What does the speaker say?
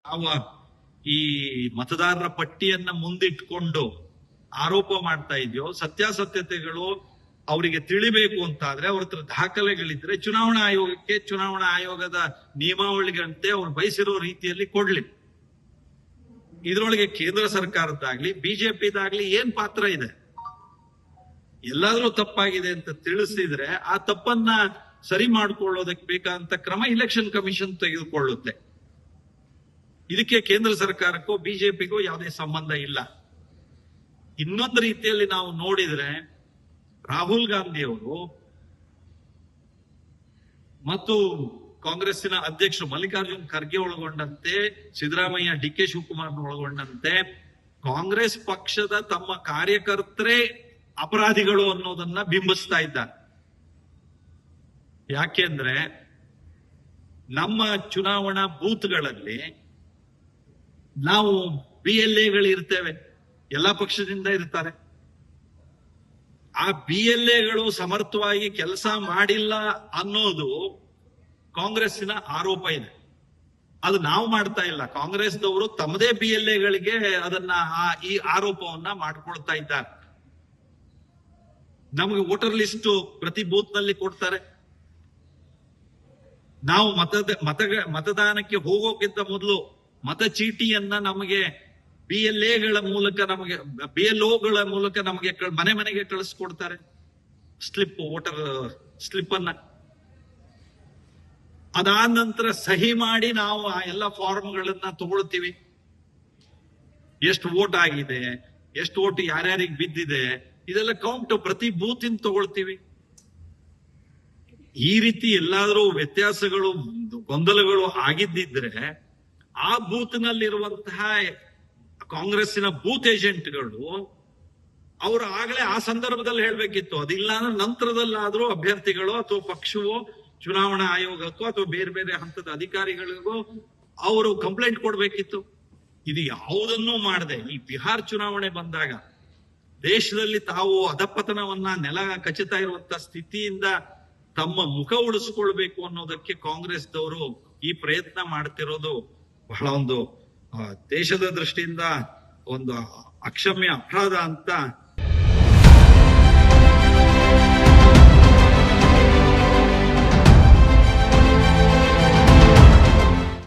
ಯಾವ ಈ ಮತದಾರರ ಪಟ್ಟಿಯನ್ನ ಮುಂದಿಟ್ಕೊಂಡು ಆರೋಪ ಮಾಡ್ತಾ ಇದೆಯೋ, ಸತ್ಯಾಸತ್ಯತೆಗಳು ಅವರಿಗೆ ತಿಳಿಬೇಕು ಅಂತಾದ್ರೆ ಅವ್ರ ಹತ್ರ ದಾಖಲೆಗಳಿದ್ರೆ ಚುನಾವಣಾ ಆಯೋಗಕ್ಕೆ, ಚುನಾವಣಾ ಆಯೋಗದ ನಿಯಮಾವಳಿಗಳಂತೆ ಅವ್ರು ಬಯಸಿರೋ ರೀತಿಯಲ್ಲಿ ಕೊಡ್ಲಿ. ಇದ್ರೊಳಗೆ ಕೇಂದ್ರ ಸರ್ಕಾರದ್ದಾಗ್ಲಿ ಬಿಜೆಪಿದಾಗ್ಲಿ ಏನ್ ಪಾತ್ರ ಇದೆ? ಎಲ್ಲಾದ್ರೂ ತಪ್ಪಾಗಿದೆ ಅಂತ ತಿಳಿಸಿದ್ರೆ ಆ ತಪ್ಪನ್ನ ಸರಿ ಮಾಡ್ಕೊಳ್ಳೋದಕ್ಕೆ ಬೇಕಾದಂತ ಕ್ರಮ ಇಲೆಕ್ಷನ್ ಕಮಿಷನ್ ತೆಗೆದುಕೊಳ್ಳುತ್ತೆ. ಇದಕ್ಕೆ ಕೇಂದ್ರ ಸರ್ಕಾರಕ್ಕೂ ಬಿಜೆಪಿಗೂ ಯಾವುದೇ ಸಂಬಂಧ ಇಲ್ಲ. ಇನ್ನೊಂದು ರೀತಿಯಲ್ಲಿ ನಾವು ನೋಡಿದ್ರೆ ರಾಹುಲ್ ಗಾಂಧಿ ಅವರು ಮತ್ತು ಕಾಂಗ್ರೆಸ್ಸಿನ ಅಧ್ಯಕ್ಷರು ಮಲ್ಲಿಕಾರ್ಜುನ್ ಖರ್ಗೆ ಒಳಗೊಂಡಂತೆ, ಸಿದ್ದರಾಮಯ್ಯ, ಡಿ ಕೆ ಶಿವಕುಮಾರ್ ಒಳಗೊಂಡಂತೆ ಕಾಂಗ್ರೆಸ್ ಪಕ್ಷದ ತಮ್ಮ ಕಾರ್ಯಕರ್ತರೇ ಅಪರಾಧಿಗಳು ಅನ್ನೋದನ್ನ ಬಿಂಬಿಸ್ತಾ ಇದ್ದಾರೆ. ಯಾಕೆಂದ್ರೆ ನಮ್ಮ ಚುನಾವಣಾ ಬೂತ್ಗಳಲ್ಲಿ ನಾವು BLAಗಳು ಇರ್ತೇವೆ, ಎಲ್ಲಾ ಪಕ್ಷದಿಂದ ಇರ್ತಾರೆ. ಆ BLAಗಳು ಸಮರ್ಥವಾಗಿ ಕೆಲಸ ಮಾಡಿಲ್ಲ ಅನ್ನೋದು ಕಾಂಗ್ರೆಸ್ಸಿನ ಆರೋಪ ಇದೆ. ಅದು ನಾವು ಮಾಡ್ತಾ ಇಲ್ಲ, ಕಾಂಗ್ರೆಸ್ದವರು ತಮ್ಮದೇ BLAಗಳಿಗೆ ಅದನ್ನ ಈ ಆರೋಪವನ್ನ ಮಾಡ್ಕೊಳ್ತಾ ಇದ್ದಾರೆ. ನಮಗೆ ವೋಟರ್ ಲಿಸ್ಟ್ ಪ್ರತಿ ಬೂತ್ ನಲ್ಲಿ ಕೊಡ್ತಾರೆ. ನಾವು ಮತದಾನಕ್ಕೆ ಹೋಗೋಕ್ಕಿಂತ ಮೊದಲು ಮತಚೀಟಿಯನ್ನ ನಮಗೆ BLAಗಳ ಮೂಲಕ, ನಮಗೆ BLOಗಳ ಮೂಲಕ ನಮಗೆ ಮನೆ ಮನೆಗೆ ಕಳಿಸ್ಕೊಡ್ತಾರೆ. ಸ್ಲಿಪ್, ವೋಟರ್ ಸ್ಲಿಪ್ ಅನ್ನ. ಅದಾದ ನಂತರ ಸಹಿ ಮಾಡಿ ನಾವು ಆ ಎಲ್ಲ ಫಾರ್ಮ್ಗಳನ್ನ ತಗೊಳ್ತೀವಿ. ಎಷ್ಟು ವೋಟ್ ಆಗಿದೆ, ಎಷ್ಟು ವೋಟ್ ಯಾರ್ಯಾರಿಗೆ ಬಿದ್ದಿದೆ, ಇದೆಲ್ಲ ಕೌಂಟ್ ಪ್ರತಿ ಬೂತ್ ಇಂದ ತಗೊಳ್ತೀವಿ. ಈ ರೀತಿ ಎಲ್ಲಾದ್ರೂ ವ್ಯತ್ಯಾಸಗಳು, ಗೊಂದಲಗಳು ಆಗಿದ್ದಿದ್ರೆ ಆ ಬೂತ್ ನಲ್ಲಿರುವಂತಹ ಕಾಂಗ್ರೆಸ್ಸಿನ ಬೂತ್ ಏಜೆಂಟ್ಗಳು ಅವರು ಆಗ್ಲೇ ಆ ಸಂದರ್ಭದಲ್ಲಿ ಹೇಳ್ಬೇಕಿತ್ತು. ಅದಿಲ್ಲ ಅಂದ್ರೆ ನಂತರದಲ್ಲಾದ್ರೂ ಅಭ್ಯರ್ಥಿಗಳು ಅಥವಾ ಪಕ್ಷವೋ ಚುನಾವಣಾ ಆಯೋಗಕ್ಕೋ ಅಥವಾ ಬೇರೆ ಬೇರೆ ಹಂತದ ಅಧಿಕಾರಿಗಳಿಗೂ ಅವರು ಕಂಪ್ಲೇಂಟ್ ಕೊಡ್ಬೇಕಿತ್ತು. ಇದು ಯಾವುದನ್ನೂ ಮಾಡದೆ ಈ ಬಿಹಾರ್ ಚುನಾವಣೆ ಬಂದಾಗ ದೇಶದಲ್ಲಿ ತಾವು ಅಧಪತನವನ್ನ ನೆಲ ಕಚ್ಚುತ್ತಾ ಇರುವಂತ ಸ್ಥಿತಿಯಿಂದ ತಮ್ಮ ಮುಖ ಉಳಿಸ್ಕೊಳ್ಬೇಕು ಅನ್ನೋದಕ್ಕೆ ಕಾಂಗ್ರೆಸ್ದವರು ಈ ಪ್ರಯತ್ನ ಮಾಡ್ತಿರೋದು ಬಹಳ ಒಂದು ದೇಶದ ದೃಷ್ಟಿಯಿಂದ ಒಂದು ಅಕ್ಷಮ್ಯ ಅಪರಾಧ ಅಂತ